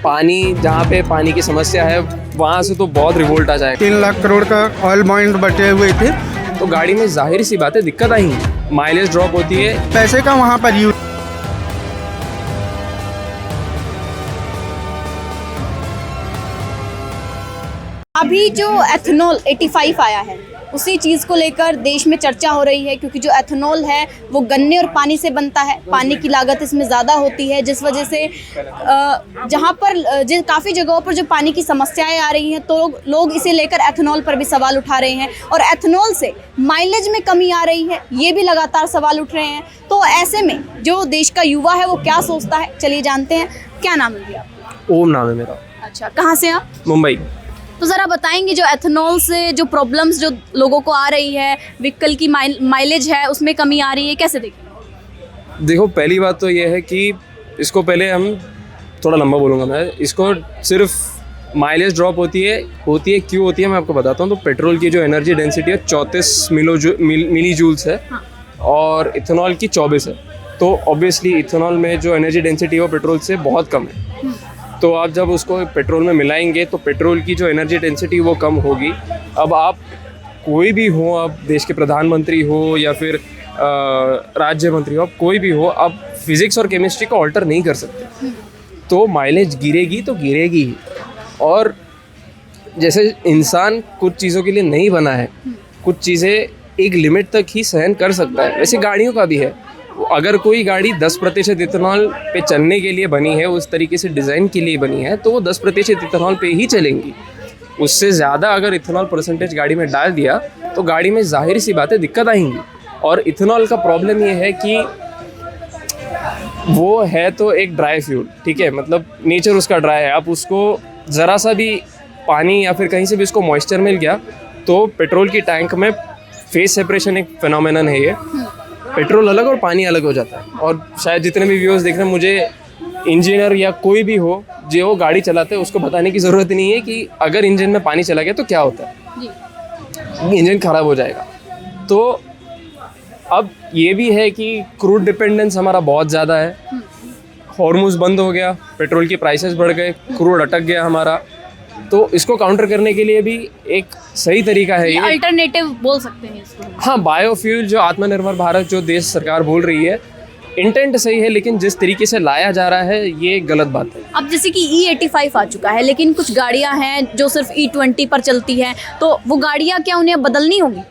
पानी, जहाँ पे पानी की समस्या है वहाँ से तो बहुत रिवोल्ट आ जाएगा। 3 लाख करोड़ का ऑयल बॉन्ड बचे हुए थे, तो गाड़ी में जाहिर सी बात है दिक्कत आएंगी, माइलेज ड्रॉप होती है। पैसे का वहाँ पर यूज। अभी जो एथेनॉल 85 आया है उसी चीज़ को लेकर देश में चर्चा हो रही है, क्योंकि जो एथेनॉल है वो गन्ने और पानी से बनता है, पानी की लागत इसमें ज़्यादा होती है, जिस वजह से जहाँ पर काफ़ी जगहों पर जो पानी की समस्याएं आ रही हैं तो लोग इसे लेकर एथेनॉल पर भी सवाल उठा रहे हैं, और एथेनॉल से माइलेज में कमी आ रही है, ये भी लगातार सवाल उठ रहे हैं। तो ऐसे में जो देश का युवा है वो क्या सोचता है, चलिए जानते हैं। क्या नाम है भैया? ओम नाम है मेरा। अच्छा, कहाँ से आप? मुंबई। तो ज़रा बताएंगे जो एथेनॉल से जो प्रॉब्लम्स जो लोगों को आ रही है, व्हीकल की माइलेज है उसमें कमी आ रही है, कैसे देखें? देखो, पहली बात तो ये है कि इसको पहले हम थोड़ा लंबा बोलूँगा मैं, इसको सिर्फ माइलेज ड्रॉप होती है क्यों होती है मैं आपको बताता हूँ। तो पेट्रोल की जो एनर्जी डेंसिटी है 34 मिली जूल्स है, हाँ। और इथेनॉल की 24 है। तो ऑब्वियसली इथेनॉल में जो एनर्जी डेंसिटी है वो पेट्रोल से बहुत कम है। तो आप जब उसको पेट्रोल में मिलाएंगे तो पेट्रोल की जो एनर्जी डेंसिटी वो कम होगी। अब आप कोई भी हो, आप देश के प्रधानमंत्री हो या फिर राज्य मंत्री हो, आप कोई भी हो, आप फिज़िक्स और केमिस्ट्री को ऑल्टर नहीं कर सकते। तो माइलेज गिरेगी तो गिरेगी ही। और जैसे इंसान कुछ चीज़ों के लिए नहीं बना है, कुछ चीज़ें एक लिमिट तक ही सहन कर सकता है, वैसे गाड़ियों का भी है। अगर कोई गाड़ी 10% इथेनॉल पे चलने के लिए बनी है, उस तरीके से डिज़ाइन के लिए बनी है, तो वो 10% इथेनॉल पे ही चलेंगी। उससे ज़्यादा अगर इथेनॉल परसेंटेज गाड़ी में डाल दिया तो गाड़ी में जाहिर सी बात है दिक्कत आएंगी। और इथेनॉल का प्रॉब्लम ये है कि वो है तो एक ड्राई फ्यूल, ठीक है, मतलब नेचर उसका ड्राई है। आप उसको ज़रा सा भी पानी या फिर कहीं से भी उसको मॉइस्चर मिल गया तो पेट्रोल की टैंक में फेज सेपरेशन एक फिनोमेनन है, ये पेट्रोल अलग और पानी अलग हो जाता है। और शायद जितने भी व्यूअर्स देख रहे हैं, मुझे इंजीनियर या कोई भी हो जो वो गाड़ी चलाते हैं उसको बताने की ज़रूरत नहीं है कि अगर इंजन में पानी चला गया तो क्या होता है, इंजन ख़राब हो जाएगा। तो अब ये भी है कि क्रूड डिपेंडेंस हमारा बहुत ज़्यादा है। हॉर्मुज़ बंद हो गया, पेट्रोल की प्राइसेस बढ़ गए, क्रूड अटक गया हमारा। तो इसको काउंटर करने के लिए भी एक सही तरीका है, ये अल्टरनेटिव बोल सकते हैं इसको। हाँ, बायोफ्यूल जो आत्मनिर्भर भारत जो देश सरकार बोल रही है, इंटेंट सही है, लेकिन जिस तरीके से लाया जा रहा है ये गलत बात है। अब जैसे कि E85 आ चुका है, लेकिन कुछ गाड़ियां हैं जो सिर्फ E20 पर चलती हैं, तो वो गाड़ियां क्या उन्हें बदलनी होगी?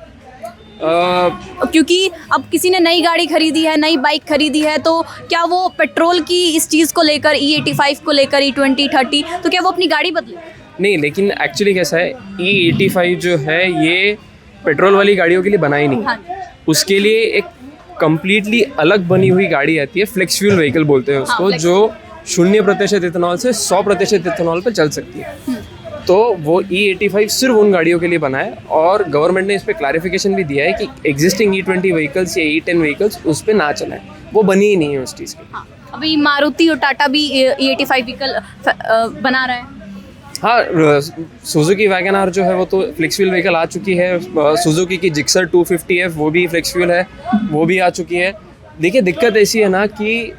क्योंकि अब किसी ने नई गाड़ी खरीदी है, नई बाइक खरीदी है, तो क्या वो पेट्रोल की इस चीज़ को लेकर, E85 को लेकर, E20, 30, तो क्या वो अपनी गाड़ी बदले? नहीं, लेकिन एक्चुअली कैसा है, E85 जो है ये पेट्रोल वाली गाड़ियों के लिए बना ही नहीं। हाँ। उसके लिए एक कम्प्लीटली अलग बनी हुई गाड़ी आती है, फ्लेक्स फ्यूल व्हीकल बोलते हैं उसको, जो 0% इथेनॉल से 100% इथेनॉल पर चल सकती है। तो वो E85 सिर्फ उन गाड़ियों के लिए बना है, और गवर्नमेंट ने इस पर क्लैरिफिकेशन भी दिया है कि एग्जिस्टिंग E20 व्हीकल्स या E10 व्हीकल्स उस पर ना चलाएं, वो बनी ही नहीं है उस चीज़ की। हाँ। अभी मारुति और टाटा भी E85 व्हीकल बना रहा है। हाँ, सुजुकी वैगन आर जो है वो तो फ्लेक्स फ्यूल व्हीकल आ चुकी है। सुजुकी की जिक्सर 250F वो भी फ्लेक्स फ्यूल है, वो भी आ चुकी है। देखिए, दिक्कत ऐसी है ना कि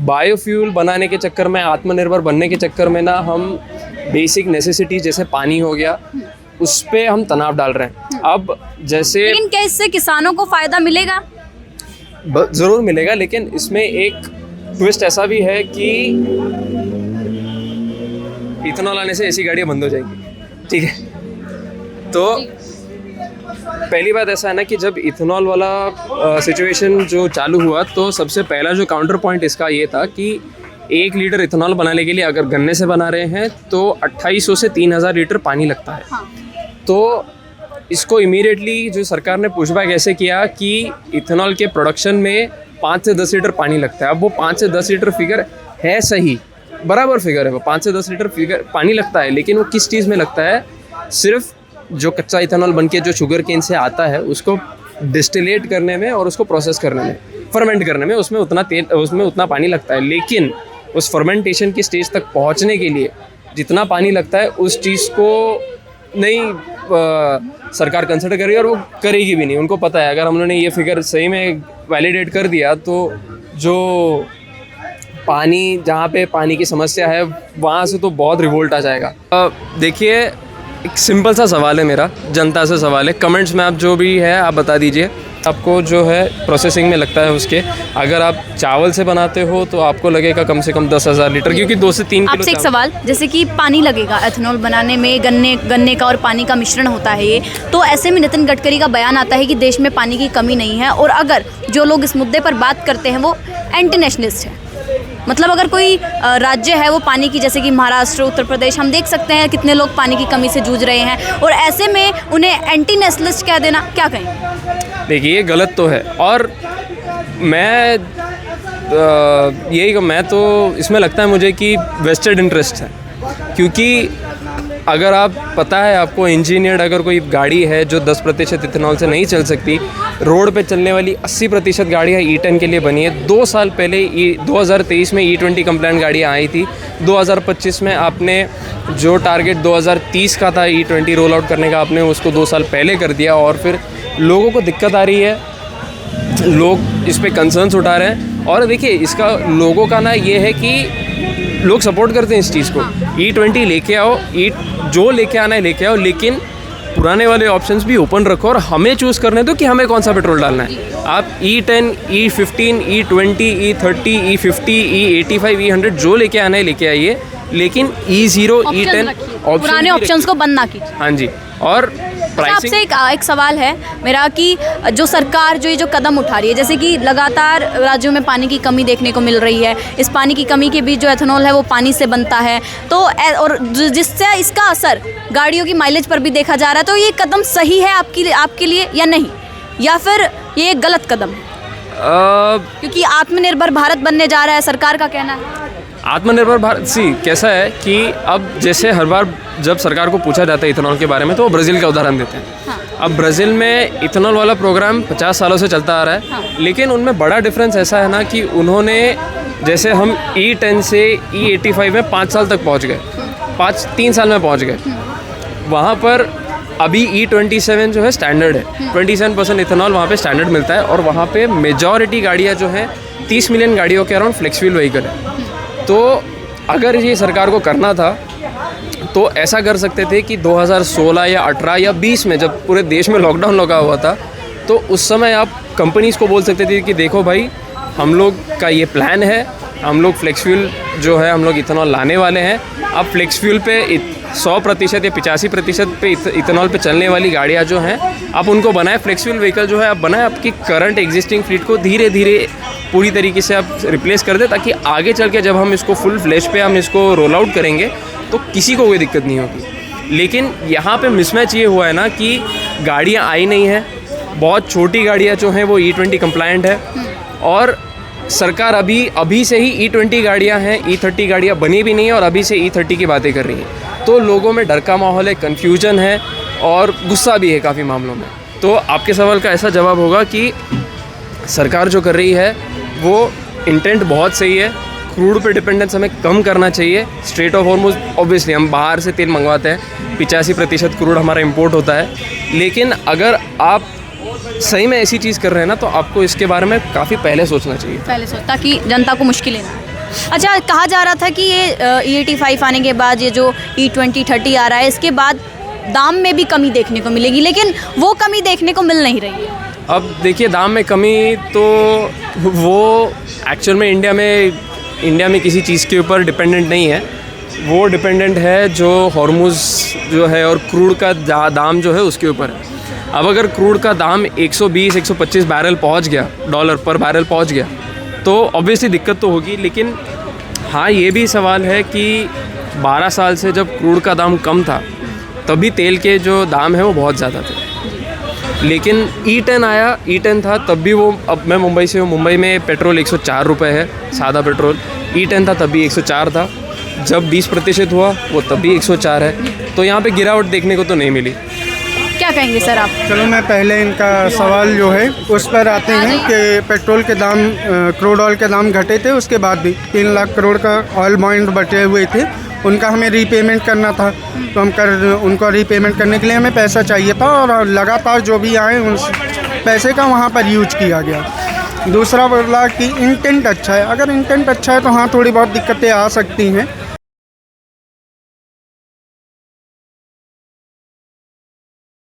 बायोफ्यूल बनाने के चक्कर में, आत्मनिर्भर बनने के चक्कर में ना, हम बेसिक नेसेसिटी जैसे पानी हो गया उस पर हम तनाव डाल रहे हैं। अब जैसे, लेकिन क्या इससे किसानों को फ़ायदा मिलेगा? ज़रूर मिलेगा, लेकिन इसमें एक ट्विस्ट ऐसा भी है कि इथेनॉल आने से ऐसी गाड़ियाँ बंद हो जाएंगी, ठीक है। तो पहली बात ऐसा है ना कि जब इथेनॉल वाला सिचुएशन जो चालू हुआ तो सबसे पहला जो काउंटर पॉइंट इसका ये था कि 1 लीटर इथेनॉल बनाने के लिए अगर गन्ने से बना रहे हैं तो 2800 से 3000 लीटर पानी लगता है। हाँ। तो इसको इमीडिएटली जो सरकार ने पुशबैक ऐसे किया कि इथेनॉल के प्रोडक्शन में 5 से 10 लीटर पानी लगता है। अब वो 5 से 10 लीटर फिगर है, सही बराबर फिगर है, वो 5 से 10 लीटर फिगर पानी लगता है, लेकिन वो किस चीज़ में लगता है? सिर्फ जो कच्चा इथेनॉल बनके जो शुगर केन से आता है उसको डिस्टिलेट करने में और उसको प्रोसेस करने में, फर्मेंट करने में, उसमें उतना पानी लगता है। लेकिन उस फर्मेंटेशन की स्टेज तक पहुंचने के लिए जितना पानी लगता है उस चीज़ को नहीं सरकार कंसिडर कर रही है, और वो करेगी भी नहीं। उनको पता है अगर हम लोगों ने ये फिगर सही में वैलिडेट कर दिया तो जो पानी, जहाँ पे पानी की समस्या है वहाँ से तो बहुत रिवोल्ट आ जाएगा। देखिए, एक सिंपल सा सवाल है मेरा, जनता से सवाल है, कमेंट्स में आप जो भी है आप बता दीजिए, आपको जो है प्रोसेसिंग में लगता है उसके, अगर आप चावल से बनाते हो तो आपको लगेगा कम से कम 10,000 लीटर, क्योंकि 2 से 3 किलो। आपसे एक सवाल, जैसे कि पानी लगेगा एथेनॉल बनाने में, गन्ने का और पानी का मिश्रण होता है ये, तो ऐसे में नितिन गडकरी का बयान आता है कि देश में पानी की कमी नहीं है, और अगर जो लोग इस मुद्दे पर बात करते हैं वो एंटी नेशनलिस्ट है। मतलब अगर कोई राज्य है वो पानी की, जैसे कि महाराष्ट्र, उत्तर प्रदेश, हम देख सकते हैं कितने लोग पानी की कमी से जूझ रहे हैं, और ऐसे में उन्हें एंटी नेशनलिस्ट कह देना, क्या कहें? देखिए, ये गलत तो है, और मैं मैं तो इसमें लगता है मुझे कि वेस्टेड इंटरेस्ट है, क्योंकि अगर आप पता है आपको, इंजीनियर्ड अगर कोई गाड़ी है जो 10% इथेनॉल से नहीं चल सकती, रोड पे चलने वाली 80% गाड़ियाँ E10 के लिए बनी है। 2 साल पहले 2023 में E20 कंप्लायंट गाड़ियाँ आई थी, 2025 में आपने जो टारगेट 2030 का था E20 रोल आउट करने का, आपने उसको 2 साल पहले कर दिया, और फिर लोगों को दिक्कत आ रही है, लोग इस पे कंसर्न्स उठा रहे हैं। और देखिए, इसका लोगों का ना ये है कि लोग सपोर्ट करते हैं इस चीज़ को, E20 लेके आओ, जो लेके आना है लेके आओ, लेकिन पुराने वाले ऑप्शंस भी ओपन रखो और हमें चूज़ करने दो कि हमें कौन सा पेट्रोल डालना है। आप E10, E15, E20, E30, E50, E85, E100 जो लेके आना है लेके आइए, लेकिन E0, E10 पुराने ऑप्शंस को बंद ना कीजिए। हाँ जी। और प्राइसिंग, आपसे एक सवाल है मेरा कि जो सरकार जो ये जो कदम उठा रही है, जैसे कि लगातार राज्यों में पानी की कमी देखने को मिल रही है, इस पानी की कमी के बीच जो एथेनॉल है वो पानी से बनता है, तो और जिससे इसका असर गाड़ियों की माइलेज पर भी देखा जा रहा है, तो ये कदम सही है आपके लिए या नहीं, या फिर ये गलत कदम है? क्योंकि आत्मनिर्भर भारत बनने जा रहा है, सरकार का कहना है। आत्मनिर्भर भारत कैसा है कि अब जैसे हर बार जब सरकार को पूछा जाता है इथेनॉल के बारे में तो वो ब्राज़ील का उदाहरण देते हैं। हाँ। अब ब्राज़ील में इथेनॉल वाला प्रोग्राम 50 सालों से चलता आ रहा है। हाँ। लेकिन उनमें बड़ा डिफरेंस ऐसा है ना कि उन्होंने, जैसे हम E10 से E85 में 5 साल तक पहुँच गए, 3 साल में पहुँच गए। वहाँ पर अभी E27 जो है स्टैंडर्ड है, 27% इथेनॉल वहाँ पे स्टैंडर्ड मिलता है, और वहाँ पे मेजॉरिटी गाड़ियाँ जो हैं 30 मिलियन गाड़ियों के अराउंड फ्लेक्स फ्यूल व्हीकल है। तो अगर ये सरकार को करना था तो ऐसा कर सकते थे कि 2016 या 18 या 20 में जब पूरे देश में लॉकडाउन लगा हुआ था, तो उस समय आप कंपनीज़ को बोल सकते थे कि देखो भाई, हम लोग का ये प्लान है, हम लोग फ्लेक्स फ्यूल जो है हम लोग इथेनॉल लाने वाले हैं। अब फ्लेक्स फ्यूल पे 100% या 85% पे इथेनॉल पे चलने वाली गाड़ियाँ जो हैं आप उनको बनाएं, फ्लेक्स फ्यूल व्हीकल जो है आप बनाएं, आपकी करंट एग्जिस्टिंग फ्लीट को धीरे धीरे पूरी तरीके से आप रिप्लेस कर दें, ताकि आगे चल के जब हम इसको फुल फ्लैश पे हम इसको रोल आउट करेंगे तो किसी को कोई दिक्कत नहीं होगी। लेकिन यहाँ पे मिसमैच ये हुआ है ना कि गाड़ियाँ आई नहीं हैं, बहुत छोटी गाड़ियाँ जो हैं वो E20 कंप्लायंट है, और सरकार अभी से ही E20 गाड़ियाँ हैं, E30 गाड़ियाँ बनी भी नहीं है और अभी से E30 की बातें कर रही हैं। तो लोगों में डर का माहौल है, कन्फ्यूजन है और गुस्सा भी है काफ़ी मामलों में। तो आपके सवाल का ऐसा जवाब होगा कि सरकार जो कर रही है वो इंटेंट बहुत सही है, क्रूड पे डिपेंडेंस हमें कम करना चाहिए। स्ट्रेट ऑफ हॉर्मुज़ ऑब्वियसली हम बाहर से तेल मंगवाते हैं, 85% क्रूड हमारा इंपोर्ट होता है, लेकिन अगर आप सही में ऐसी चीज़ कर रहे हैं ना तो आपको इसके बारे में काफ़ी पहले सोचना चाहिए, ताकि जनता को मुश्किलें ना। अच्छा, कहा जा रहा था कि ये E85 आने के बाद ये जो E20, 30 आ रहा है, इसके बाद दाम में भी कमी देखने को मिलेगी, लेकिन वो कमी देखने को मिल नहीं रही है। अब देखिए, दाम में कमी तो वो एक्चुअल में इंडिया में किसी चीज़ के ऊपर डिपेंडेंट नहीं है, वो डिपेंडेंट है जो हॉर्मुज़ जो है और क्रूड का दाम जो है उसके ऊपर है। अब अगर क्रूड का दाम 120-125 बैरल पहुंच गया, डॉलर पर बैरल पहुंच गया, तो ऑब्वियसली दिक्कत तो होगी। लेकिन हाँ, ये भी सवाल है कि 12 साल से जब क्रूड का दाम कम था तभी तेल के जो दाम है वो बहुत ज़्यादा थे, लेकिन E10 आया, E10 था तब भी वो, अब मैं मुंबई से हूँ, मुंबई में पेट्रोल 104 रुपये है सादा पेट्रोल, E10 था तब भी 104 था, जब 20% हुआ वो तब भी 104 है, तो यहाँ पे गिरावट देखने को तो नहीं मिली। क्या कहेंगे सर आप? चलो मैं पहले इनका सवाल जो है उस पर आते हैं कि पेट्रोल के दाम, क्रूड ऑयल के दाम घटे थे, उसके बाद भी 3 लाख करोड़ का ऑयल बॉन्ड बचे हुए थे, उनका हमें रीपेमेंट करना था, तो उनको रीपेमेंट करने के लिए हमें पैसा चाहिए था, और लगातार जो भी आए उन पैसे का वहाँ पर यूज किया गया। दूसरा बोला कि इंटेंट अच्छा है। अगर इंटेंट अच्छा है तो हाँ थोड़ी बहुत दिक्कतें आ सकती हैं,